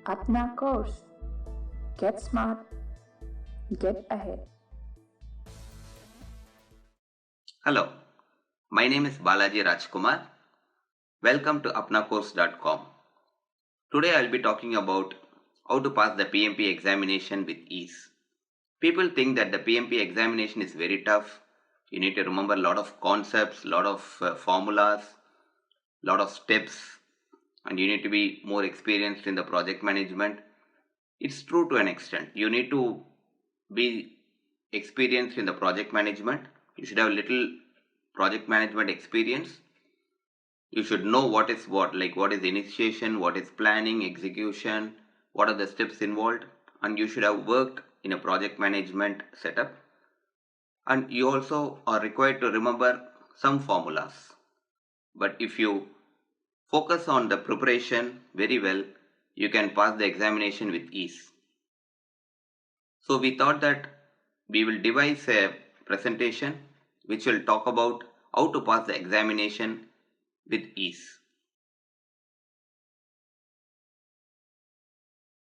अपना course. Get smart. Get ahead. Hello, my name is Balaji Rajkumar. Welcome to apnacourse.com. Today I'll be talking about how to pass the PMP examination with ease. People think that the PMP examination is very tough. You need to remember a lot of concepts, lot of formulas, lot of steps, and you need to be more experienced in the project management. It's true to an extent. You need to be experienced in the project management. You should have little project management experience. You should know what is what, like what is initiation, what is planning, execution, what are the steps involved, and you should have worked in a project management setup. And you also are required to remember some formulas. But if you focus on the preparation very well, you can pass the examination with ease. So we thought that we will devise a presentation which will talk about how to pass the examination with ease.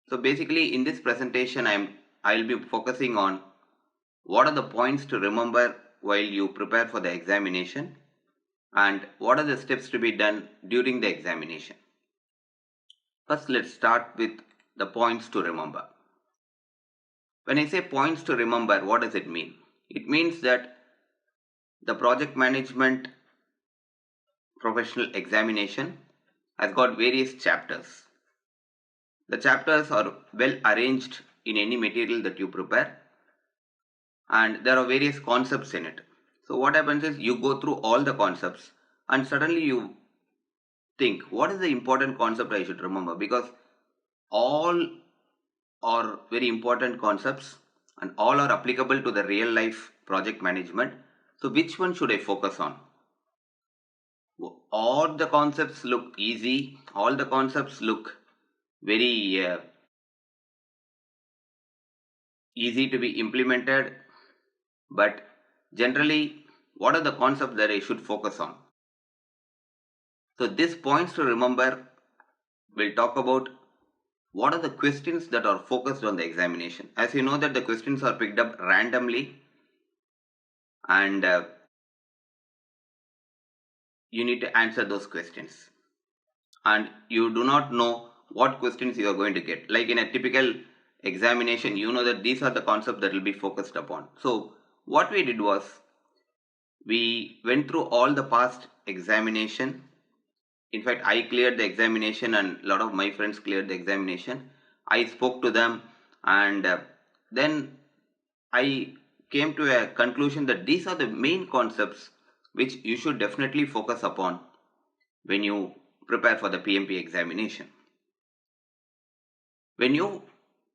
So basically in this presentation I'll be focusing on what are the points to remember while you prepare for the examination and what are the steps to be done during the examination. First, let's start with the points to remember. When I say points to remember, what does it mean? It means that the project management professional examination has got various chapters. The chapters are well arranged in any material that you prepare, and there are various concepts in it. So what happens is you go through all the concepts and suddenly you think, what is the important concept I should remember? Because all are very important concepts and all are applicable to the real life project management. So which one should I focus on? All the concepts look easy, all the concepts look very easy to be implemented, but generally what are the concepts that I should focus on? So these points to remember will talk about what are the questions that are focused on the examination. As you know that the questions are picked up randomly and you need to answer those questions, and you do not know what questions you are going to get. Like in a typical examination, you know that these are the concepts that will be focused upon. So what we did was we went through all the past examination. In fact, I cleared the examination and a lot of my friends cleared the examination. I spoke to them and then I came to a conclusion that these are the main concepts which you should definitely focus upon when you prepare for the PMP examination. When you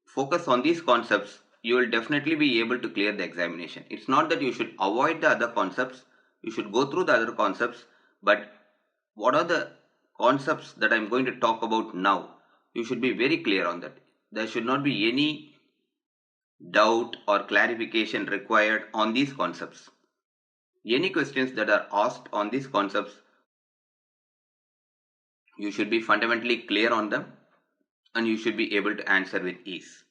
focus on these concepts, you will definitely be able to clear the examination. It's not that you should avoid the other concepts, you should go through the other concepts, but what are the concepts that I'm going to talk about now? You should be very clear on that. There should not be any doubt or clarification required on these concepts. Any questions that are asked on these concepts, you should be fundamentally clear on them and you should be able to answer with ease.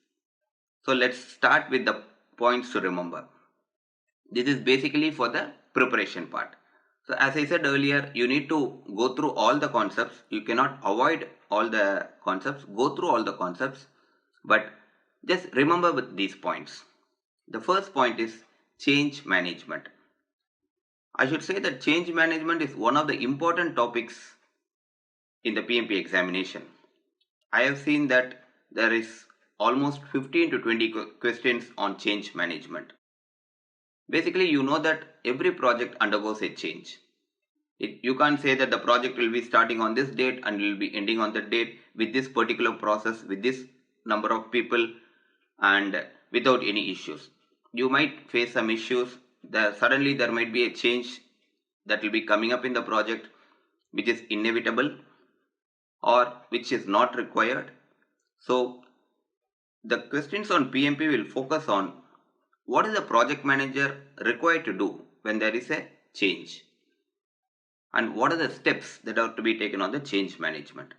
So let's start with the points to remember. This is basically for the preparation part. So as I said earlier, you need to go through all the concepts. You cannot avoid all the concepts. Go through all the concepts, but just remember with these points. The first point is change management. I should say that change management is one of the important topics in the PMP examination. I have seen that there is almost 15 to 20 questions on change management. Basically, you know that every project undergoes a change. You can't say that the project will be starting on this date and will be ending on that date with this particular process, with this number of people and without any issues. You might face some issues. Suddenly there might be a change that will be coming up in the project which is inevitable or which is not required. So the questions on PMP will focus on what is the project manager required to do when there is a change and what are the steps that are to be taken on the change management.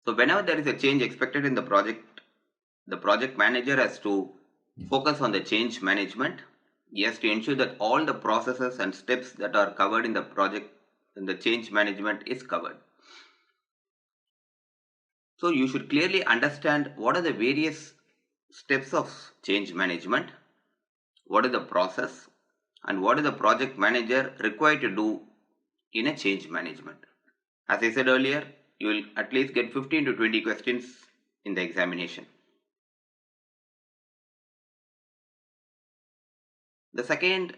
So whenever there is a change expected in the project manager has to focus on the change management. He has to ensure that all the processes and steps that are covered in the project in the change management is covered. So you should clearly understand what are the various steps of change management, what is the process, and what is the project manager required to do in a change management. As I said earlier, you will at least get 15 to 20 questions in the examination. The second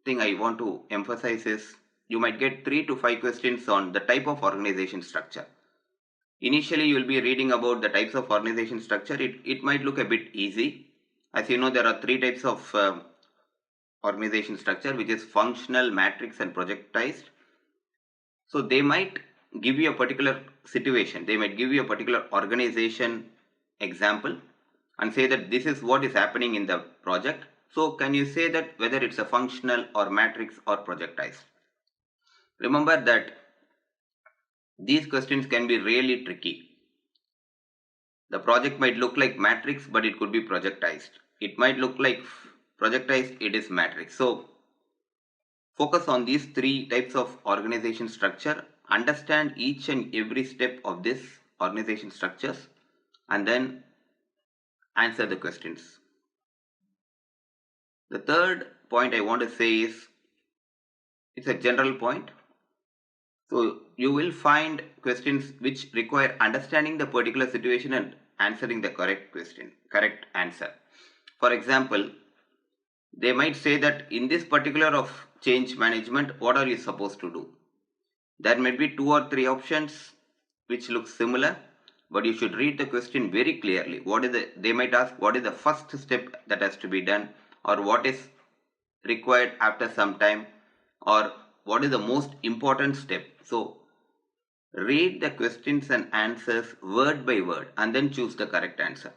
thing I want to emphasize is you might get 3 to 5 questions on the type of organization structure. Initially, you will be reading about the types of organization structure. It might look a bit easy. As you know, there are 3 types of organization structure, which is functional, matrix, and projectized. So they might give you a particular situation. They might give you a particular organization example and say that this is what is happening in the project. So can you say that whether it's a functional or matrix or projectized? Remember that these questions can be really tricky. The project might look like matrix, but it could be projectized. It might look like projectized, it is matrix. So focus on these 3 types of organization structure, understand each and every step of this organization structures, and then answer the questions. The third point I want to say is it's a general point. So you will find questions which require understanding the particular situation and answering the correct answer. For example, they might say that in this particular of change management, what are you supposed to do? There may be 2 or 3 options which look similar, but you should read the question very clearly. They might ask what is the first step that has to be done, or what is required after some time, or what is the most important step. So read the questions and answers word by word and then choose the correct answer.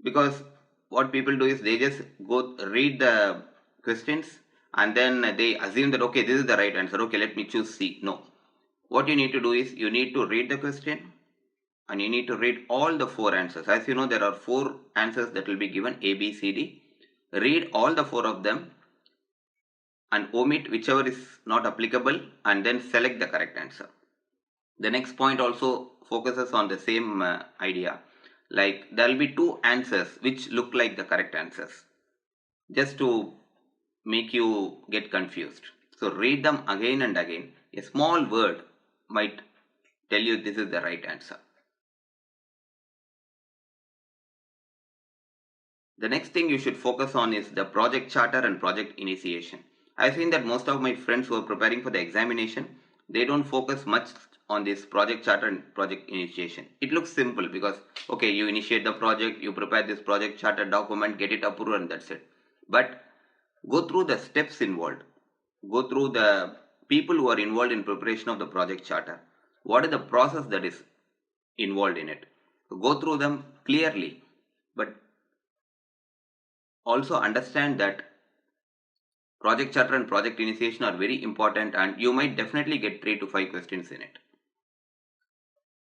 Because what people do is they just go read the questions and then they assume that okay, this is the right answer, okay, let me choose C. No, what you need to do is you need to read the question and you need to read all the 4 answers. As you know, there are 4 answers that will be given, A, B, C, D. Read all the 4 of them and omit whichever is not applicable and then select the correct answer. The next point also focuses on the same idea. Like there will be 2 answers which look like the correct answers, just to make you get confused. So read them again and again. A small word might tell you this is the right answer. The next thing you should focus on is the project charter and project initiation. I've seen that most of my friends who are preparing for the examination, they don't focus much on this project charter and project initiation. It looks simple because, okay, you initiate the project, you prepare this project charter document, get it approved, and that's it. But go through the steps involved. Go through the people who are involved in preparation of the project charter. What is the process that is involved in it? So go through them clearly. But also understand that project charter and project initiation are very important and you might definitely get 3 to 5 questions in it.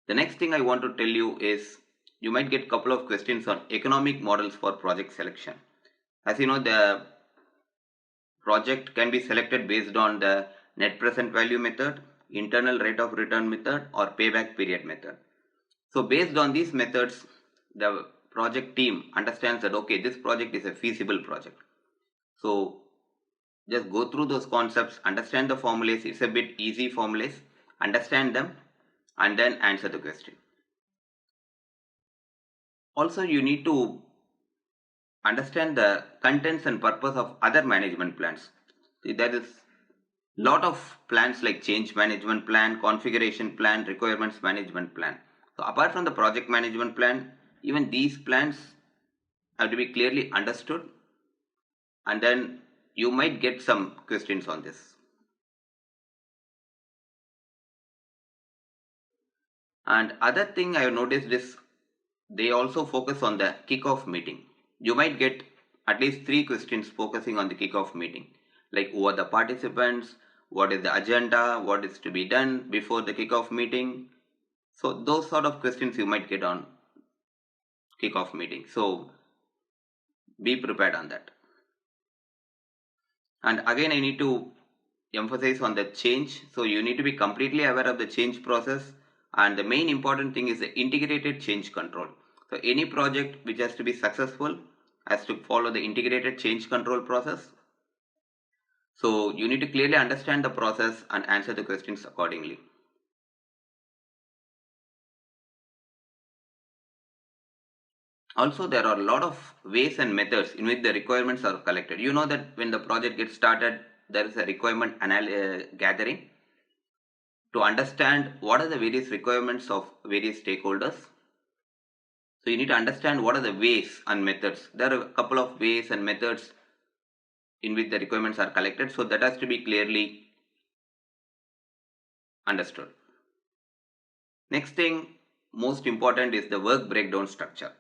The next thing I want to tell you is you might get couple of questions on economic models for project selection. As you know, the project can be selected based on the net present value method, internal rate of return method, or payback period method. So based on these methods, the project team understands that okay, this project is a feasible project. So just go through those concepts, understand the formulas. It's a bit easy formulas, understand them, and then answer the question. Also, you need to understand the contents and purpose of other management plans. See, there is lot of plans like change management plan, configuration plan, requirements management plan. So apart from the project management plan, even these plans have to be clearly understood, and then you might get some questions on this. And other thing I have noticed is they also focus on the kickoff meeting. You might get at least 3 questions focusing on the kickoff meeting, like who are the participants, what is the agenda, what is to be done before the kickoff meeting, So those sort of questions you might get on kickoff meeting. So be prepared on that. And again, I need to emphasize on the change. So you need to be completely aware of the change process. And the main important thing is the integrated change control. So any project which has to be successful has to follow the integrated change control process. So you need to clearly understand the process and answer the questions accordingly. Also, there are a lot of ways and methods in which the requirements are collected. You know that when the project gets started, there is a requirement gathering to understand what are the various requirements of various stakeholders. So you need to understand what are the ways and methods. There are a couple of ways and methods in which the requirements are collected. So that has to be clearly understood. Next thing, most important, is the work breakdown structure.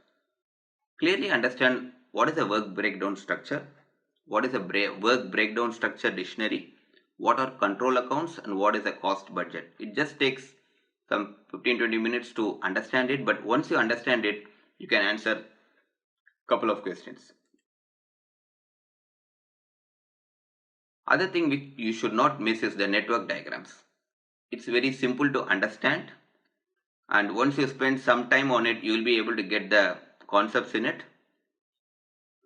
Clearly understand what is a work breakdown structure, what is a work breakdown structure dictionary, what are control accounts, and what is a cost budget. It just takes some 15-20 minutes to understand it, but once you understand it, you can answer a couple of questions. Other thing which you should not miss is the network diagrams. It's very simple to understand, and once you spend some time on it, you will be able to get the concepts in it.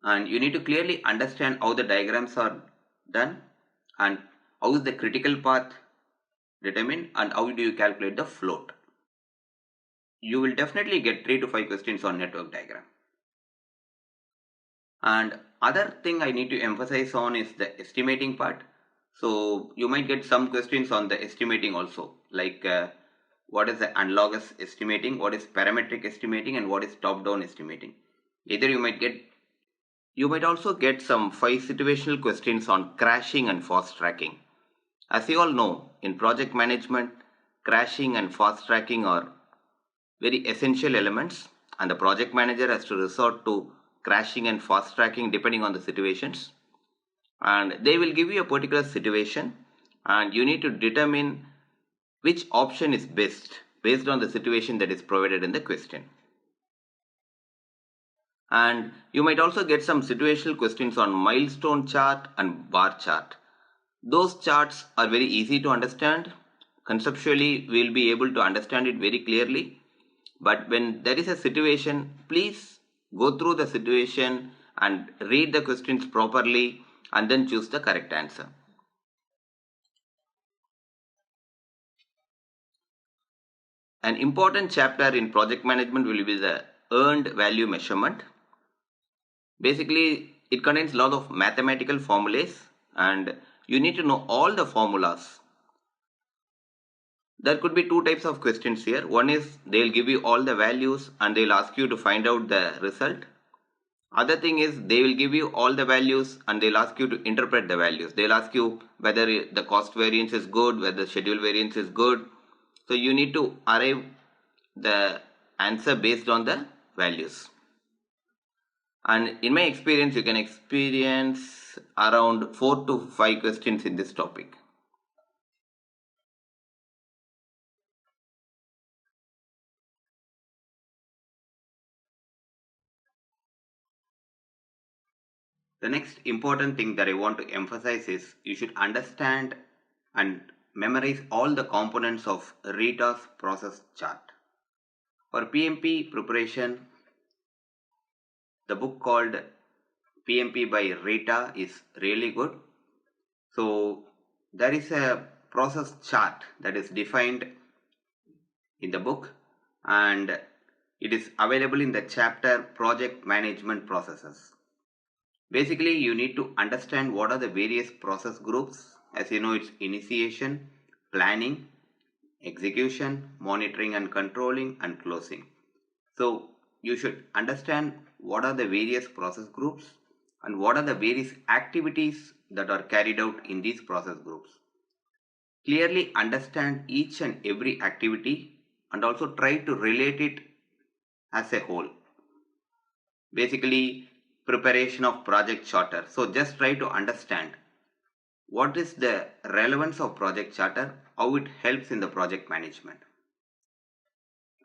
And you need to clearly understand how the diagrams are done and how is the critical path determined and how do you calculate the float. You will definitely get 3 to 5 questions on network diagram. And other thing I need to emphasize on is the estimating part. So you might get some questions on the estimating also, like what is the analogous estimating, what is parametric estimating, and what is top down estimating. Either you might also get some 5 situational questions on crashing and fast tracking. As you all know, in project management, crashing and fast tracking are very essential elements, and the project manager has to resort to crashing and fast tracking depending on the situations. And they will give you a particular situation, and you need to determine which option is best based on the situation that is provided in the question. And you might also get some situational questions on milestone chart and bar chart. Those charts are very easy to understand. Conceptually, we'll be able to understand it very clearly. But when there is a situation, please go through the situation and read the questions properly and then choose the correct answer. An important chapter in project management will be the earned value measurement. Basically, it contains a lot of mathematical formulas and you need to know all the formulas. There could be two types of questions here. One is they'll give you all the values and they'll ask you to find out the result. Other thing is they will give you all the values and they'll ask you to interpret the values. They'll ask you whether the cost variance is good, whether the schedule variance is good. So you need to arrive the answer based on the values. And in my experience, you can experience around 4 to 5 questions in this topic. The next important thing that I want to emphasize is you should understand and memorize all the components of Rita's process chart. For PMP preparation, the book called PMP by Rita is really good. So there is a process chart that is defined in the book and it is available in the chapter Project Management Processes. Basically, you need to understand what are the various process groups. As you know, it's initiation, planning, execution, monitoring and controlling, and closing. So you should understand what are the various process groups and what are the various activities that are carried out in these process groups. Clearly understand each and every activity and also try to relate it as a whole. Basically, preparation of project charter. So just try to understand what is the relevance of project charter, how it helps in the project management.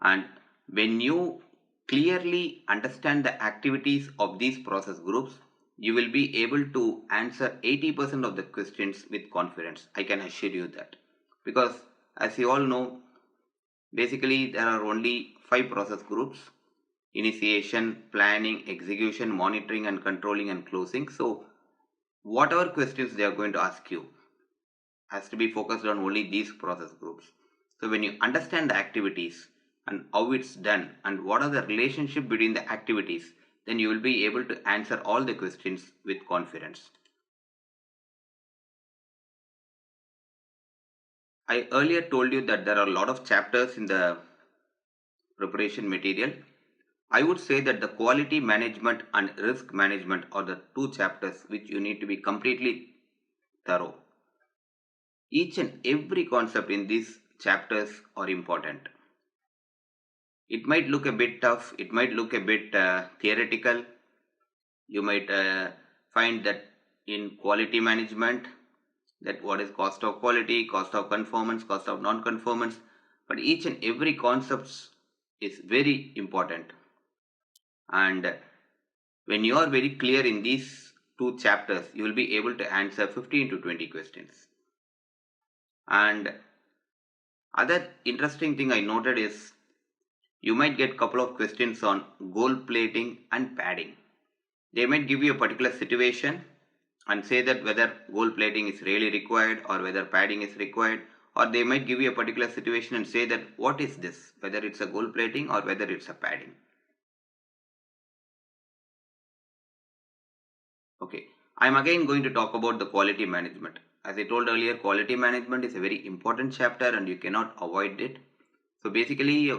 And when you clearly understand the activities of these process groups, you will be able to answer 80% of the questions with confidence. I can assure you that. Because as you all know, basically there are only 5 process groups: initiation, planning, execution, monitoring and controlling, and closing. So whatever questions they are going to ask you has to be focused on only these process groups. So when you understand the activities and how it's done and what are the relationship between the activities, then you will be able to answer all the questions with confidence. I earlier told you that there are a lot of chapters in the preparation material. I would say that the quality management and risk management are the 2 chapters which you need to be completely thorough. Each and every concept in these chapters are important. It might look a bit tough, it might look a bit theoretical. You might find that in quality management, that what is cost of quality, cost of conformance, cost of non-conformance, but each and every concept is very important. And when you are very clear in these 2 chapters, you will be able to answer 15 to 20 questions. And other interesting thing I noted is you might get couple of questions on gold plating and padding. They might give you a particular situation and say that whether gold plating is really required or whether padding is required, or they might give you a particular situation and say that what is this, whether it's a gold plating or whether it's a padding. Okay, I'm again going to talk about the quality management. As I told earlier, quality management is a very important chapter and you cannot avoid it. So basically,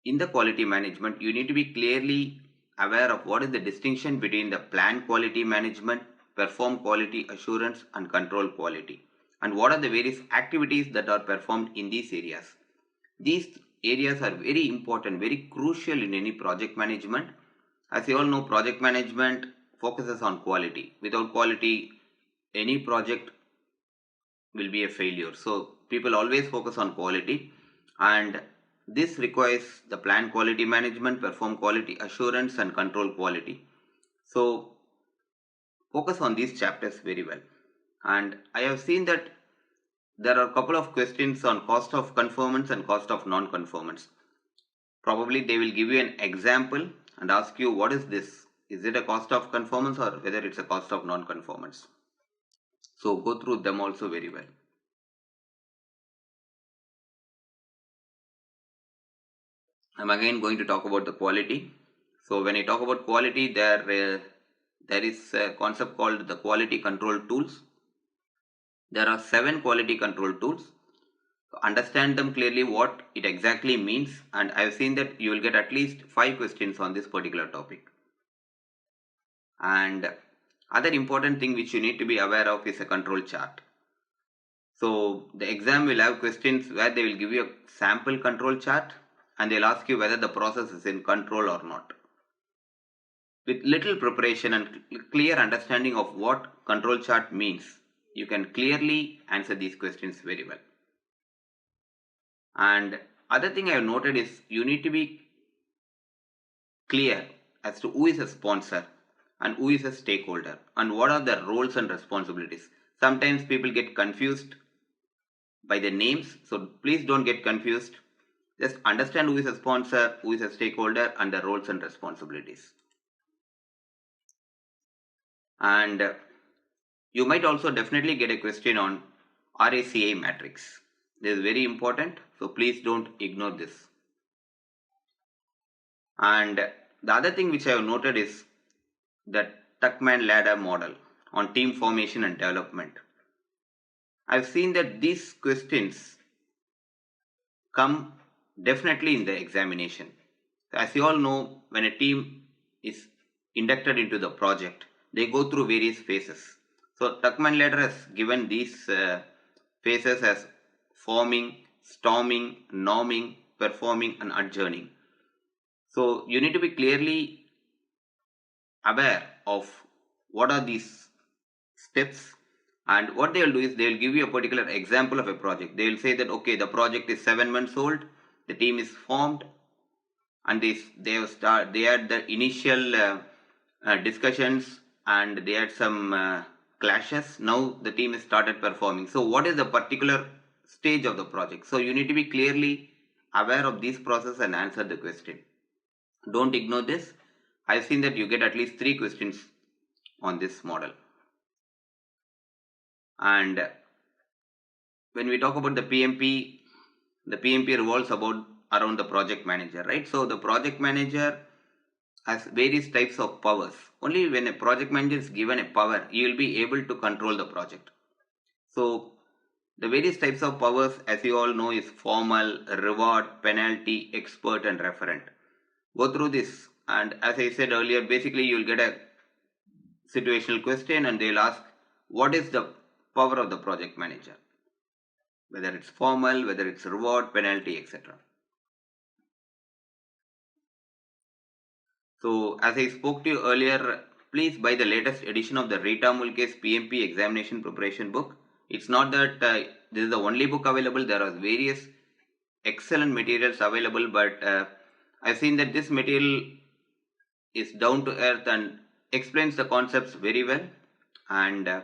in the quality management, you need to be clearly aware of what is the distinction between the plan quality management, perform quality assurance, and control quality, and what are the various activities that are performed in these areas. These areas are very important, very crucial in any project management. As you all know, project management focuses on quality. Without quality, any project will be a failure. So people always focus on quality, and this requires the plan quality management, perform quality assurance, and control quality. So focus on these chapters very well. And I have seen that there are a couple of questions on cost of conformance and cost of non-conformance. Probably they will give you an example and ask you, what is this? Is it a cost of conformance or whether it's a cost of non-conformance? So go through them also very well. I'm again going to talk about the quality. So when I talk about quality, there is a concept called the quality control tools. There are 7 quality control tools. So understand them clearly what it exactly means, and I've seen that you will get at least 5 questions on this particular topic. And other important thing which you need to be aware of is a control chart. So the exam will have questions where they will give you a sample control chart and they'll ask you whether the process is in control or not. With little preparation and clear understanding of what control chart means, you can clearly answer these questions very well. And other thing I have noted is you need to be clear as to who is a sponsor and who is a stakeholder and what are the roles and responsibilities. Sometimes people get confused by the names, so please don't get confused. Just understand who is a sponsor, who is a stakeholder, and the roles and responsibilities. And you might also definitely get a question on RACI matrix. This is very important, so please don't ignore this. And the other thing which I have noted is the Tuckman ladder model on team formation and development. I've seen that these questions come definitely in the examination. As you all know, when a team is inducted into the project, they go through various phases. So Tuckman ladder has given these phases as forming, storming, norming, performing, and adjourning. So you need to be clearly aware of what are these steps, and what they will do is they will give you a particular example of a project. They will say that okay, the project is 7 months old, the team is formed, and they had the initial discussions, and they had some clashes. Now the team has started performing. So what is the particular stage of the project? So you need to be clearly aware of this process and answer the question. Don't ignore this. I've seen that you get at least 3 questions on this model. And when we talk about the PMP revolves around the project manager, right? So the project manager has various types of powers. Only when a project manager is given a power, you will be able to control the project. So the various types of powers, as you all know, is formal, reward, penalty, expert, and referent. Go through this, and as I said earlier, basically you'll get a situational question, and they'll ask what is the power of the project manager, whether it's formal, whether it's reward, penalty, etc. So as I spoke to you earlier, please buy the latest edition of the Rita Mulke's PMP Examination Preparation book. It's not that this is the only book available. There are various excellent materials available, but I've seen that this material is down to earth and explains the concepts very well. And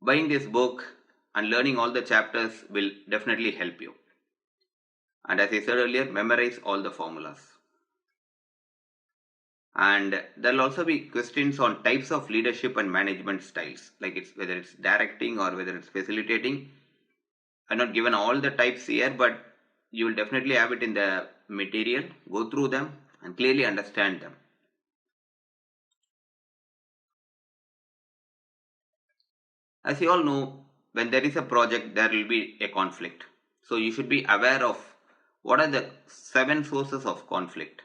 buying this book and learning all the chapters will definitely help you. And as I said earlier, memorize all the formulas. And there'll also be questions on types of leadership and management styles, like whether it's directing or whether it's facilitating. I'm not given all the types here, but you will definitely have it in the material. Go through them and clearly understand them. As you all know, when there is a project, there will be a conflict. So you should be aware of what are the 7 sources of conflict.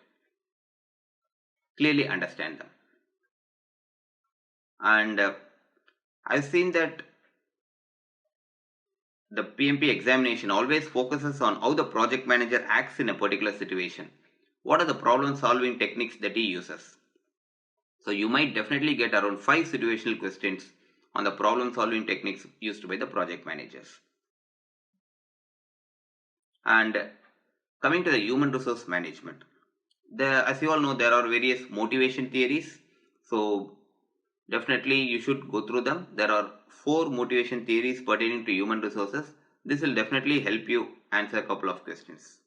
Clearly understand them. And I've seen that the PMP examination always focuses on how the project manager acts in a particular situation. What are the problem solving techniques that he uses? So you might definitely get around 5 situational questions on the problem solving techniques used by the project managers. And coming to the human resource management, as you all know, there are various motivation theories. So definitely you should go through them. There are 4 motivation theories pertaining to human resources. This will definitely help you answer a couple of questions.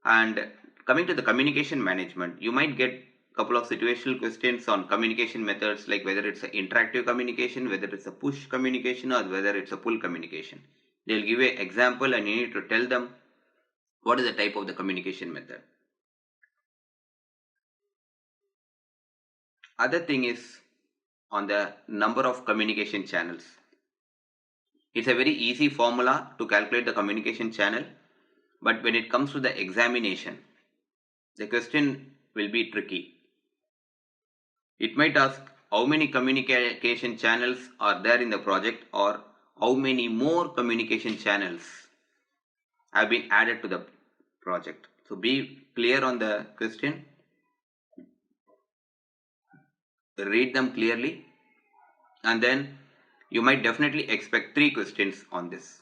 And coming to the communication management, you might get a couple of situational questions on communication methods, like whether it's an interactive communication, whether it's a push communication, or whether it's a pull communication. They'll give you an example and you need to tell them what is the type of the communication method. Other thing is on the number of communication channels. It's a very easy formula to calculate the communication channel, but when it comes to the examination, the question will be tricky. It might ask how many communication channels are there in the project, or how many more communication channels have been added to the project. So be clear on the question, read them clearly, and then you might definitely expect 3 questions on this.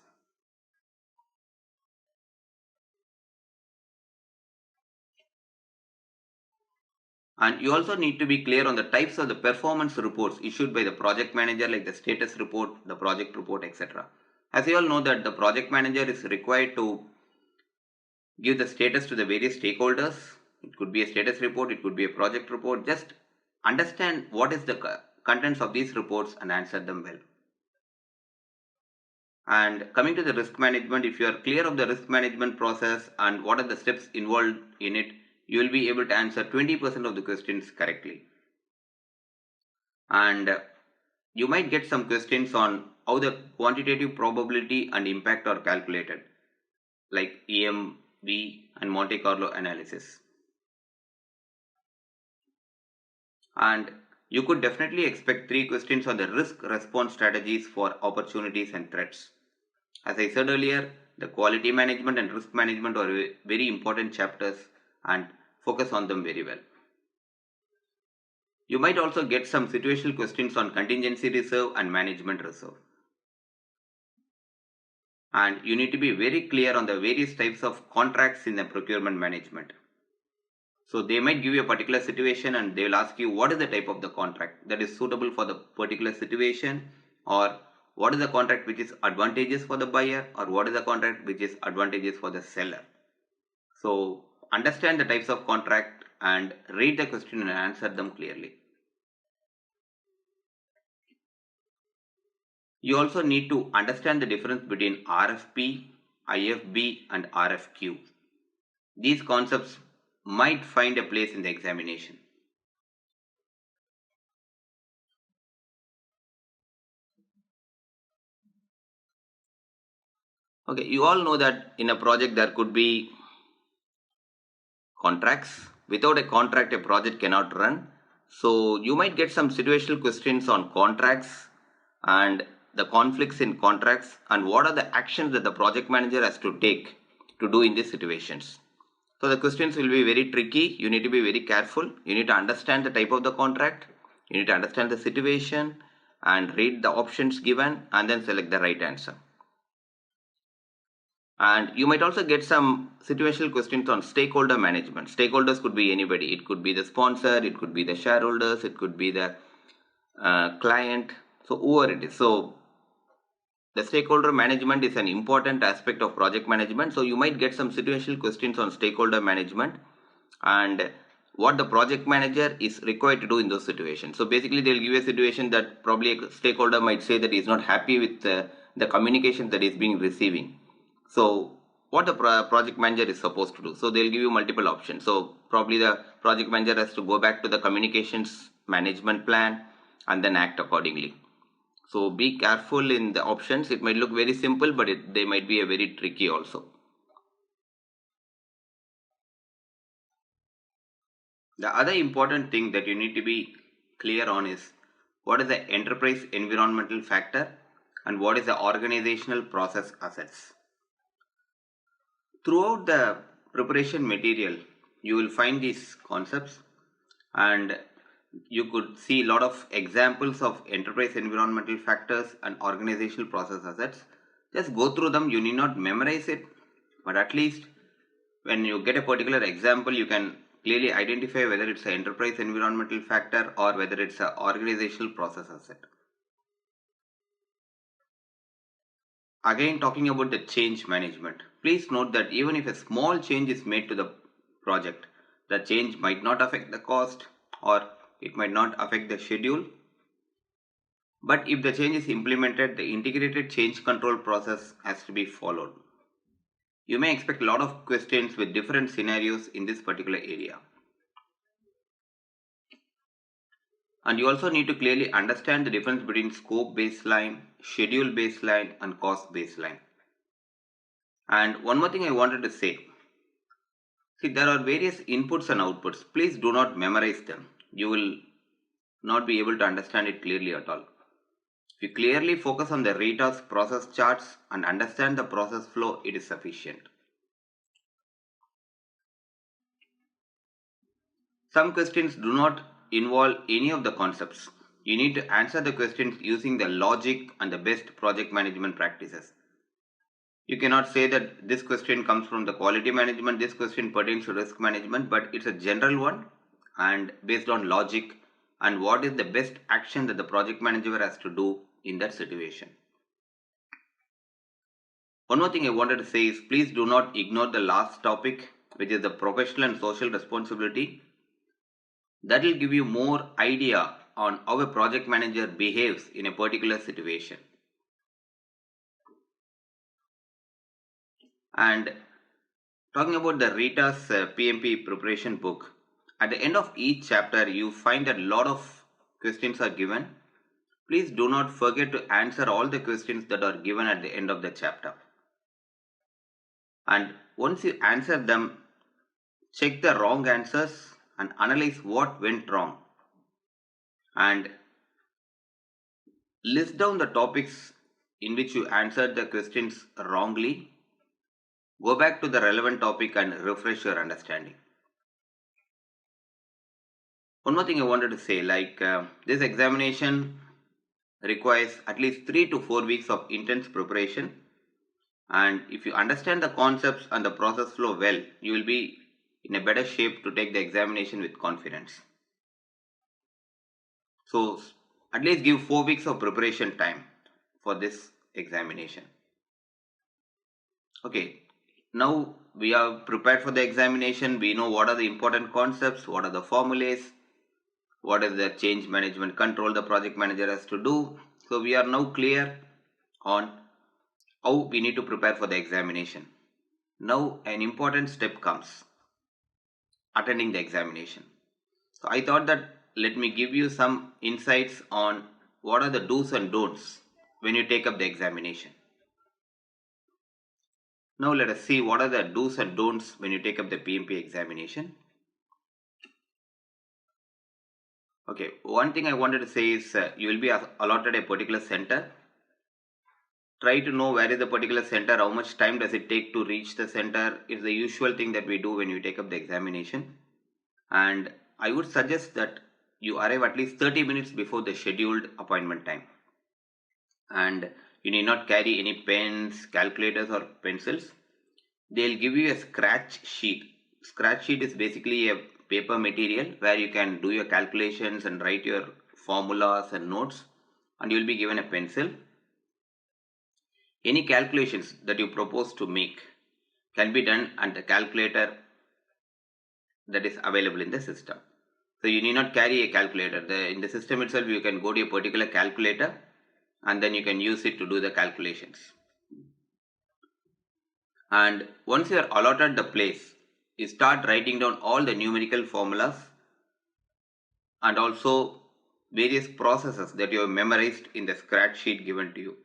And you also need to be clear on the types of the performance reports issued by the project manager, like the status report, the project report, etc. As you all know that the project manager is required to give the status to the various stakeholders. It could be a status report, it could be a project report. Just understand what is the contents of these reports and answer them well. And coming to the risk management, if you are clear of the risk management process and what are the steps involved in it, you will be able to answer 20% of the questions correctly. And you might get some questions on how the quantitative probability and impact are calculated, like EMV and Monte Carlo analysis. And you could definitely expect 3 questions on the risk response strategies for opportunities and threats. As I said earlier, the quality management and risk management are very important chapters, and focus on them very well. You might also get some situational questions on contingency reserve and management reserve. And you need to be very clear on the various types of contracts in the procurement management. So they might give you a particular situation and they will ask you what is the type of the contract that is suitable for the particular situation, or what is the contract which is advantageous for the buyer, or what is the contract which is advantageous for the seller. So understand the types of contract and read the question and answer them clearly. You also need to understand the difference between RFP, IFB and RFQ. These concepts might find a place in the examination. Okay, you all know that in a project there could be contracts. Without a contract, a project cannot run. So you might get some situational questions on contracts and the conflicts in contracts and what are the actions that the project manager has to take to do in these situations. So the questions will be very tricky. You need to be very careful. You need to understand the type of the contract. You need to understand the situation and read the options given and then select the right answer. And you might also get some situational questions on stakeholder management. Stakeholders could be anybody. It could be the sponsor, it could be the shareholders, it could be the client. So whoever it is. So the stakeholder management is an important aspect of project management. So you might get some situational questions on stakeholder management and what the project manager is required to do in those situations. So basically they'll give you a situation that probably a stakeholder might say that he's not happy with the communication that is being receiving. So what the project manager is supposed to do. So they'll give you multiple options. So probably the project manager has to go back to the communications management plan and then act accordingly. So be careful in the options. It might look very simple, but they might be a very tricky also. The other important thing that you need to be clear on is what is the enterprise environmental factor and what is the organizational process assets. Throughout the preparation material, you will find these concepts and you could see a lot of examples of enterprise environmental factors and organizational process assets. Just go through them. You need not memorize it, but at least when you get a particular example, you can clearly identify whether it's an enterprise environmental factor or whether it's an organizational process asset. Again, talking about the change management, please note that even if a small change is made to the project, the change might not affect the cost or it might not affect the schedule. But if the change is implemented, the integrated change control process has to be followed. You may expect a lot of questions with different scenarios in this particular area. And you also need to clearly understand the difference between scope baseline, schedule baseline, and cost baseline. And one more thing I wanted to say. See, there are various inputs and outputs. Please do not memorize them. You will not be able to understand it clearly at all. If you clearly focus on the RETA's process charts and understand the process flow, it is sufficient. Some questions do not involve any of the concepts. You need to answer the questions using the logic and the best project management practices. You cannot say that this question comes from the quality management, this question pertains to risk management, but it's a general one and based on logic and what is the best action that the project manager has to do in that situation. One more thing I wanted to say is please do not ignore the last topic, which is the professional and social responsibility. That will give you more idea on how a project manager behaves in a particular situation. And talking about the Rita's PMP preparation book, at the end of each chapter you find that a lot of questions are given. Please do not forget to answer all the questions that are given at the end of the chapter. And once you answer them, check the wrong answers and analyze what went wrong. And list down the topics in which you answered the questions wrongly. Go back to the relevant topic and refresh your understanding. One more thing I wanted to say, this examination requires at least 3 to 4 weeks of intense preparation. And if you understand the concepts and the process flow well, you will be in a better shape to take the examination with confidence. So at least give 4 weeks of preparation time for this examination. Okay, now we are prepared for the examination. We know what are the important concepts, what are the formulas, what is the change management control the project manager has to do. So we are now clear on how we need to prepare for the examination. Now an important step comes, attending the examination. So I thought that let me give you some insights on what are the do's and don'ts when you take up the examination. Now let us see what are the do's and don'ts when you take up the PMP examination. Okay, one thing I wanted to say is you will be allotted a particular center. Try to know where is the particular center, how much time does it take to reach the center is the usual thing that we do when you take up the examination. And I would suggest that you arrive at least 30 minutes before the scheduled appointment time. And you need not carry any pens, calculators or pencils. They'll give you a scratch sheet. Scratch sheet is basically a paper material where you can do your calculations and write your formulas and notes, and you will be given a pencil. Any calculations that you propose to make can be done at the calculator that is available in the system. So you need not carry a calculator. In the system itself, you can go to a particular calculator and then you can use it to do the calculations. And once you are allotted the place, you start writing down all the numerical formulas and also various processes that you have memorized in the scratch sheet given to you.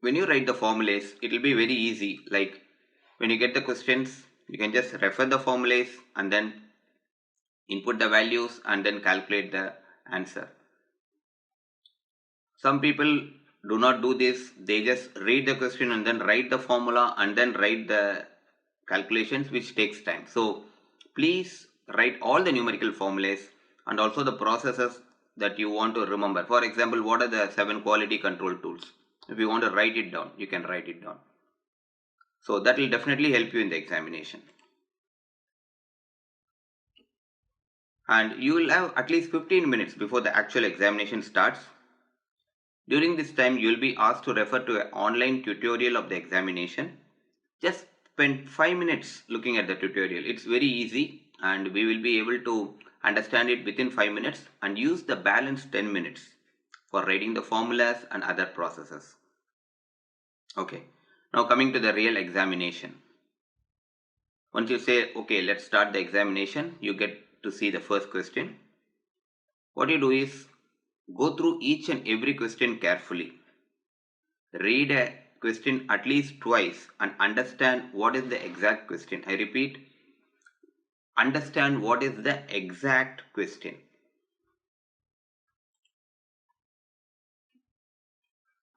When you write the formulas, it will be very easy. Like when you get the questions, you can just refer the formulas and then input the values and then calculate the answer. Some people do not do this. They just read the question and then write the formula and then write the calculations, which takes time. So please write all the numerical formulas and also the processes that you want to remember. For example, what are the 7 quality control tools? If you want to write it down, you can write it down. So that will definitely help you in the examination. And you will have at least 15 minutes before the actual examination starts. During this time, you will be asked to refer to an online tutorial of the examination. Just spend 5 minutes looking at the tutorial. It's very easy and we will be able to understand it within 5 minutes and use the balance 10 minutes for writing the formulas and other processes. Okay, now coming to the real examination. Once you say, okay, let's start the examination, you get to see the first question. What you do is go through each and every question carefully. Read a question at least twice and understand what is the exact question. I repeat, understand what is the exact question.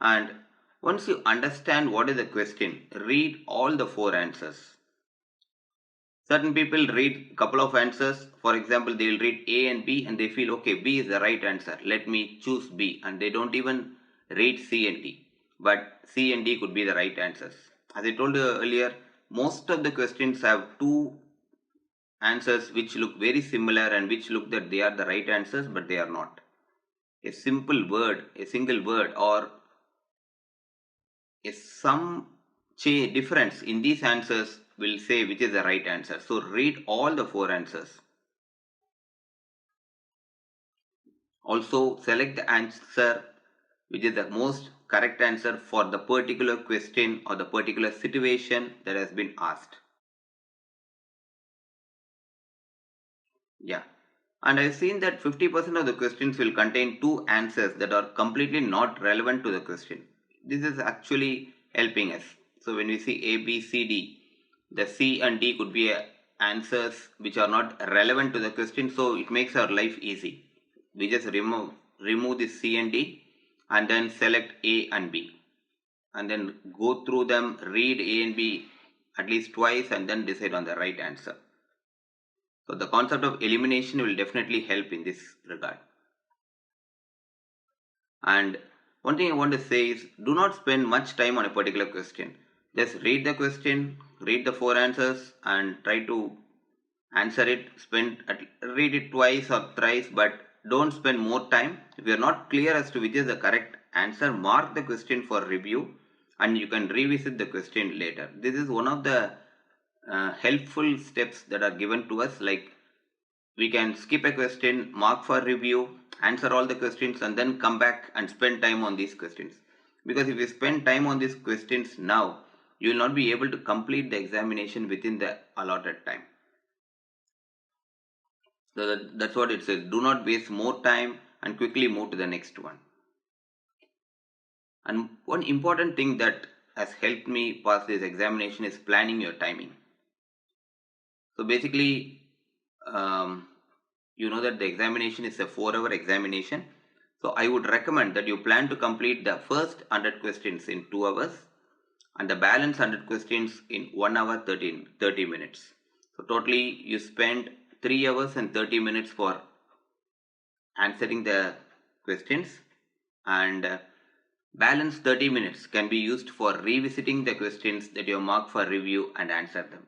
And once you understand what is the question, read all the 4 answers. Certain people read a couple of answers. For example, they will read A and B and they feel, okay, B is the right answer. Let me choose B. And they don't even read C and D. But C and D could be the right answers. As I told you earlier, most of the questions have 2 answers which look very similar and which look that they are the right answers, but they are not. A simple word, a single word, or some difference in these answers will say which is the right answer. So read all the 4 answers. Also select the answer which is the most correct answer for the particular question or the particular situation that has been asked. Yeah. And I've seen that 50% of the questions will contain 2 answers that are completely not relevant to the question. This is actually helping us. So when we see A, B, C, D, the C and D could be answers which are not relevant to the question. So it makes our life easy. We just remove this C and D and then select A and B. And then go through them, read A and B at least twice and then decide on the right answer. So the concept of elimination will definitely help in this regard. And One thing I want to say is do not spend much time on a particular question. Just read the question, read the four answers, and try to answer it. Read it twice or thrice, but don't spend more time. If you are not clear as to which is the correct answer, mark the question for review, and you can revisit the question later. This is one of the helpful steps that are given to us, like we can skip a question, mark for review, answer all the questions, and then come back and spend time on these questions. Because if you spend time on these questions now, you will not be able to complete the examination within the allotted time. So that's what it says. Do not waste more time and quickly move to the next one. And one important thing that has helped me pass this examination is planning your timing. So basically, you know that the examination is a 4-hour examination. So I would recommend that you plan to complete the first 100 questions in 2 hours and the balance 100 questions in 1 hour 30 minutes. So totally you spend 3 hours and 30 minutes for answering the questions, and balance 30 minutes can be used for revisiting the questions that you mark for review and answer them.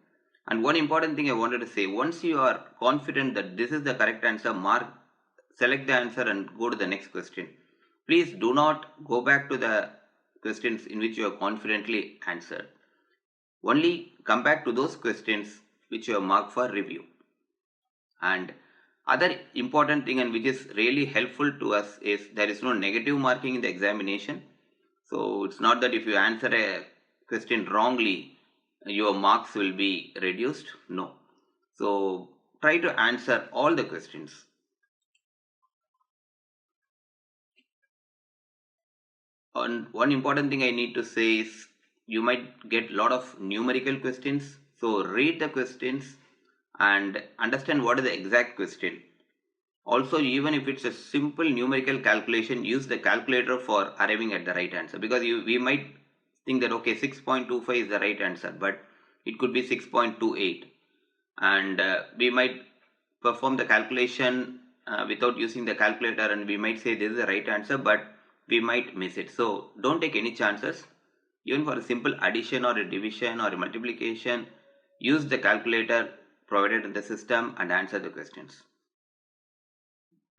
And one important thing I wanted to say, once you are confident that this is the correct answer, select the answer and go to the next question. Please do not go back to the questions in which you have confidently answered. Only come back to those questions which you have marked for review. And other important thing, and which is really helpful to us, is there is no negative marking in the examination. So it's not that if you answer a question wrongly, your marks will be reduced. No. So try to answer all the questions. And one important thing I need to say is you might get a lot of numerical questions. So read the questions and understand what is the exact question. Also, even if it's a simple numerical calculation, use the calculator for arriving at the right answer, because we might think that okay, 6.25 is the right answer, but it could be 6.28, and we might perform the calculation without using the calculator, and we might say this is the right answer, but we might miss it. So don't take any chances. Even for a simple addition or a division or a multiplication, use the calculator provided in the system and answer the questions.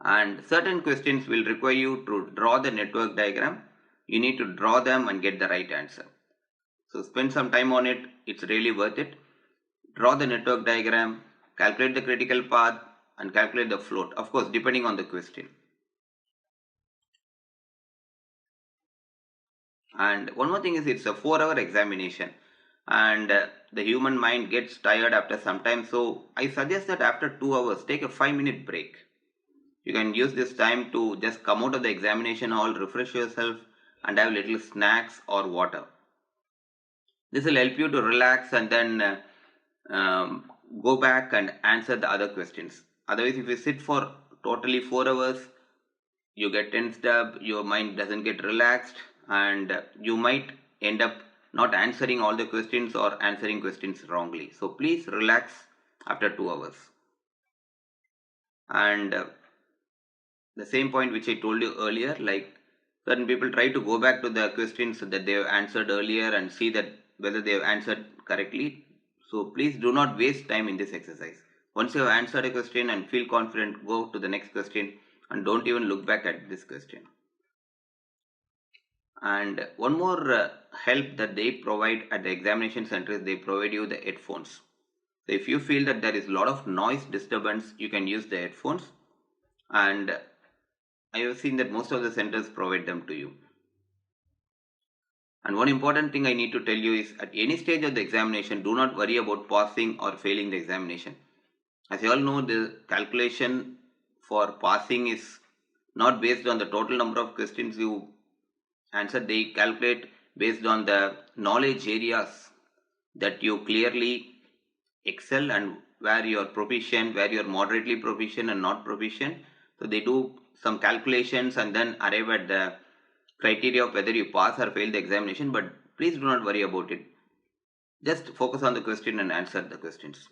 And certain questions will require you to draw the network diagram. You need to draw them and get the right answer. So spend some time on it. It's really worth it. Draw the network diagram, calculate the critical path, and calculate the float, of course depending on the question. And one more thing is, it's a 4-hour examination, and the human mind gets tired after some time. So I suggest that after 2 hours, take a 5-minute break. You can use this time to just come out of the examination hall, refresh yourself, and have little snacks or water. This will help you to relax and then go back and answer the other questions. Otherwise, if you sit for totally 4 hours, you get tensed up, your mind doesn't get relaxed, and you might end up not answering all the questions or answering questions wrongly. So please relax after 2 hours. And the same point which I told you earlier, like certain people try to go back to the questions that they have answered earlier and see that whether they have answered correctly. So please do not waste time in this exercise. Once you have answered a question and feel confident, go to the next question and don't even look back at this question. And one more help that they provide at the examination center is they provide you the headphones. So if you feel that there is a lot of noise disturbance, you can use the headphones, and I have seen that most of the centers provide them to you. And one important thing I need to tell you is, at any stage of the examination, do not worry about passing or failing the examination. As you all know, the calculation for passing is not based on the total number of questions you answer. They calculate based on the knowledge areas that you clearly excel and where you are proficient, where you are moderately proficient and not proficient. So they do some calculations and then arrive at the criteria of whether you pass or fail the examination. But please do not worry about it. Just focus on the question and answer the questions.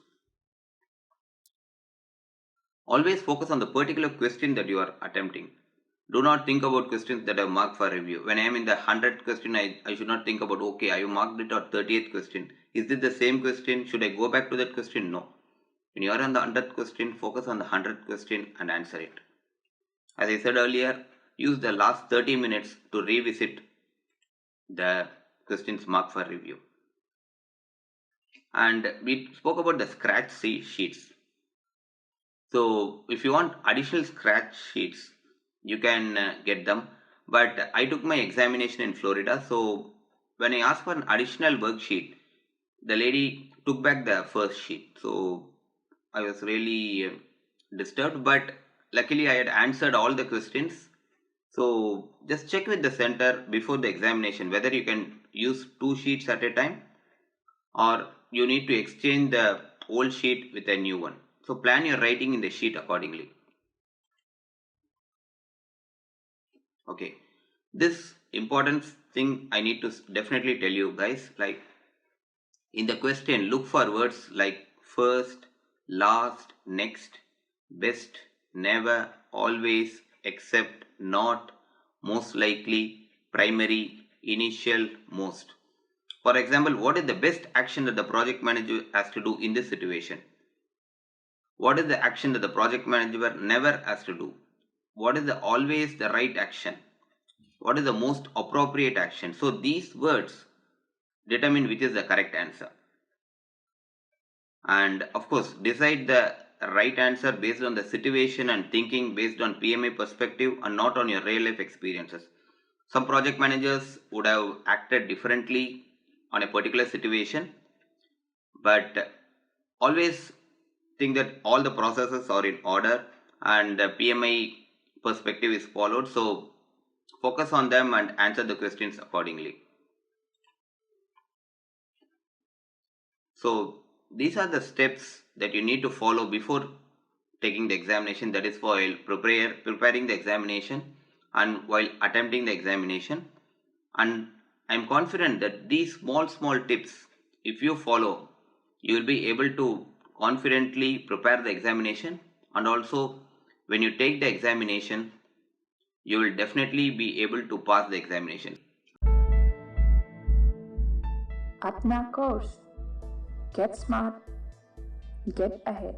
Always focus on the particular question that you are attempting. Do not think about questions that are marked for review. When I am in the 100th question, I should not think about, okay, I marked it or 30th question. Is it the same question? Should I go back to that question? No. When you are on the 100th question, focus on the 100th question and answer it. As I said earlier, use the last 30 minutes to revisit the questions marked for review. And we spoke about the scratch sheets. So if you want additional scratch sheets, you can get them. But I took my examination in Florida, so when I asked for an additional worksheet, the lady took back the first sheet. So I was really disturbed, but luckily I had answered all the questions. So just check with the center before the examination whether you can use two sheets at a time, or you need to exchange the old sheet with a new one. So plan your writing in the sheet accordingly. Okay, this important thing I need to definitely tell you guys, like in the question, look for words like first, last, next, best, never, always, except, not, most likely, primary, initial, most. For example, what is the best action that the project manager has to do in this situation? What is the action that the project manager never has to do? What is the always the right action? What is the most appropriate action? So these words determine which is the correct answer. And of course, decide the right answer based on the situation and thinking based on PMA perspective and not on your real life experiences. Some project managers would have acted differently on a particular situation, but always think that all the processes are in order and the PMI perspective is followed. So focus on them and answer the questions accordingly. So these are the steps that you need to follow before taking the examination, that is while preparing the examination and while attempting the examination. And I'm confident that these small tips, if you follow, you will be able to confidently prepare the examination, and also when you take the examination you will definitely be able to pass the examination. Apna course. Get smart. Get ahead.